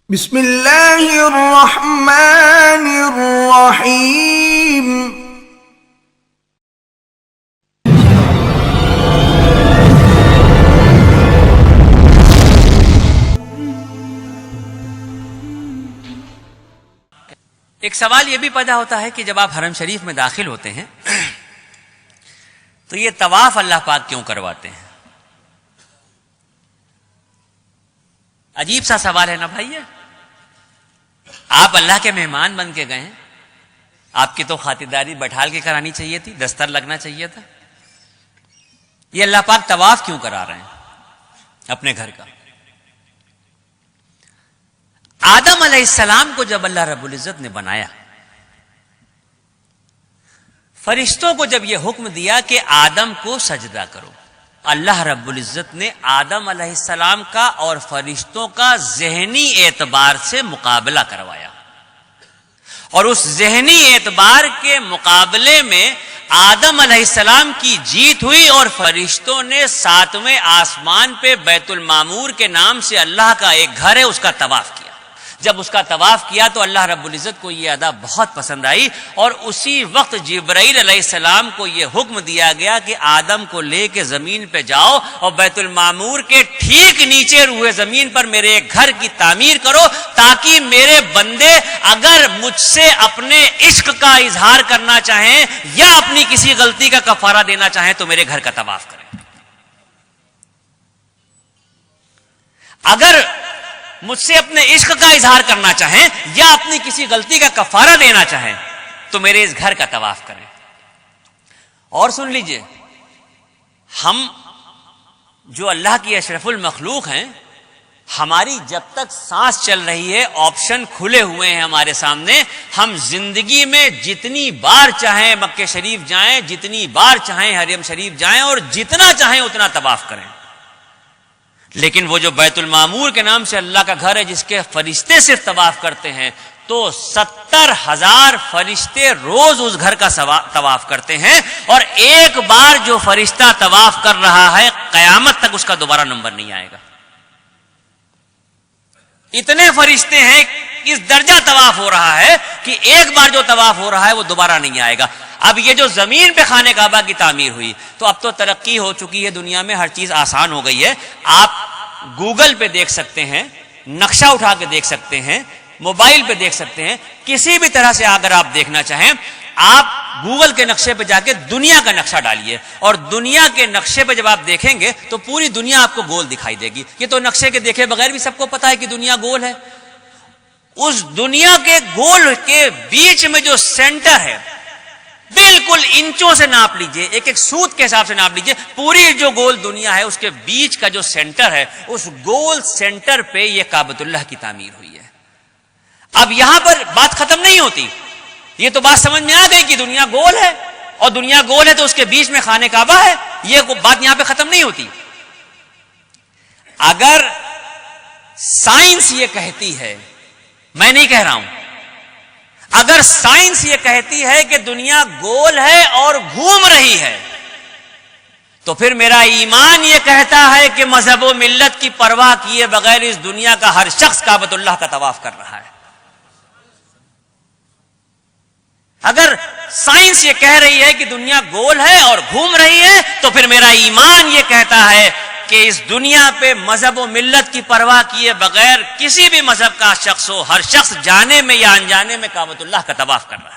بسم اللہ الرحمن الرحیم ایک سوال یہ بھی پیدا ہوتا ہے کہ جب آپ حرم شریف میں داخل ہوتے ہیں تو یہ طواف اللہ پاک کیوں کرواتے ہیں؟ عجیب سا سوال ہے نا بھائی. آپ اللہ کے مہمان بن کے گئے ہیں، آپ کی تو خاطرداری بٹھال کے کرانی چاہیے تھی، دستر لگنا چاہیے تھا. یہ اللہ پاک طواف کیوں کرا رہے ہیں اپنے گھر کا؟ آدم علیہ السلام کو جب اللہ رب العزت نے بنایا، فرشتوں کو جب یہ حکم دیا کہ آدم کو سجدہ کرو، اللہ رب العزت نے آدم علیہ السلام کا اور فرشتوں کا ذہنی اعتبار سے مقابلہ کروایا، اور اس ذہنی اعتبار کے مقابلے میں آدم علیہ السلام کی جیت ہوئی، اور فرشتوں نے 7ویں آسمان پہ بیت المعمور کے نام سے اللہ کا ایک گھر ہے اس کا طواف کیا. جب اس کا طواف کیا تو اللہ رب العزت کو یہ ادا بہت پسند آئی، اور اسی وقت جبرائیل علیہ السلام کو یہ حکم دیا گیا کہ آدم کو لے کے زمین پہ جاؤ اور بیت المعمور کے ٹھیک نیچے روئے زمین پر میرے ایک گھر کی تعمیر کرو، تاکہ میرے بندے اگر مجھ سے اپنے عشق کا اظہار کرنا چاہیں یا اپنی کسی غلطی کا کفارہ دینا چاہیں تو میرے گھر کا طواف کریں. اگر مجھ سے اپنے عشق کا اظہار کرنا چاہیں یا اپنی کسی غلطی کا کفارہ دینا چاہیں تو میرے اس گھر کا طواف کریں. اور سن لیجئے، ہم جو اللہ کی اشرف المخلوق ہیں، ہماری جب تک سانس چل رہی ہے آپشن کھلے ہوئے ہیں ہمارے سامنے. ہم زندگی میں جتنی بار چاہیں مکہ شریف جائیں، جتنی بار چاہیں حرم شریف جائیں، اور جتنا چاہیں اتنا طواف کریں. لیکن وہ جو بیت المعمور کے نام سے اللہ کا گھر ہے جس کے فرشتے صرف طواف کرتے ہیں، تو 70,000 فرشتے روز اس گھر کا طواف کرتے ہیں، اور ایک بار جو فرشتہ طواف کر رہا ہے قیامت تک اس کا دوبارہ نمبر نہیں آئے گا. اتنے فرشتے ہیں، اس درجہ طواف ہو رہا ہے کہ ایک بار جو طواف ہو رہا ہے وہ دوبارہ نہیں آئے گا. اب یہ جو زمین پہ خانہ کعبہ کی تعمیر ہوئی، تو اب تو ترقی ہو چکی ہے دنیا میں، ہر چیز آسان ہو گئی ہے. آپ گوگل پہ دیکھ سکتے ہیں، نقشہ اٹھا کے دیکھ سکتے ہیں، موبائل پہ دیکھ سکتے ہیں، کسی بھی طرح سے اگر آپ دیکھنا چاہیں آپ گوگل کے نقشے پہ جا کے دنیا کا نقشہ ڈالیے، اور دنیا کے نقشے پہ جب آپ دیکھیں گے تو پوری دنیا آپ کو گول دکھائی دے گی. یہ تو نقشے کے دیکھے بغیر بھی سب کو پتا ہے کہ دنیا گول ہے. اس دنیا کے گول کے بیچ میں جو سینٹر ہے، بالکل انچوں سے ناپ لیجئے، ایک ایک سوت کے حساب سے ناپ لیجئے، پوری جو گول دنیا ہے اس کے بیچ کا جو سینٹر ہے، اس گول سینٹر پہ یہ کعبۃ اللہ کی تعمیر ہوئی ہے. اب یہاں پر بات ختم نہیں ہوتی، یہ تو بات سمجھ میں آ گئی کہ دنیا گول ہے، اور دنیا گول ہے تو اس کے بیچ میں خانہ کعبہ ہے. یہ بات یہاں پہ ختم نہیں ہوتی. اگر سائنس یہ کہتی ہے، میں نہیں کہہ رہا ہوں، اگر سائنس یہ کہتی ہے کہ دنیا گول ہے اور گھوم رہی ہے، تو پھر میرا ایمان یہ کہتا ہے کہ مذہب و ملت کی پرواہ کیے بغیر اس دنیا کا ہر شخص کعبۃ اللہ کا طواف کر رہا ہے. اگر سائنس یہ کہہ رہی ہے کہ دنیا گول ہے اور گھوم رہی ہے، تو پھر میرا ایمان یہ کہتا ہے کہ اس دنیا پہ مذہب و ملت کی پرواہ کیے بغیر کسی بھی مذہب کا شخص ہو، ہر شخص جانے میں یا انجانے میں کعبۃ اللہ کا طواف کر رہا ہے.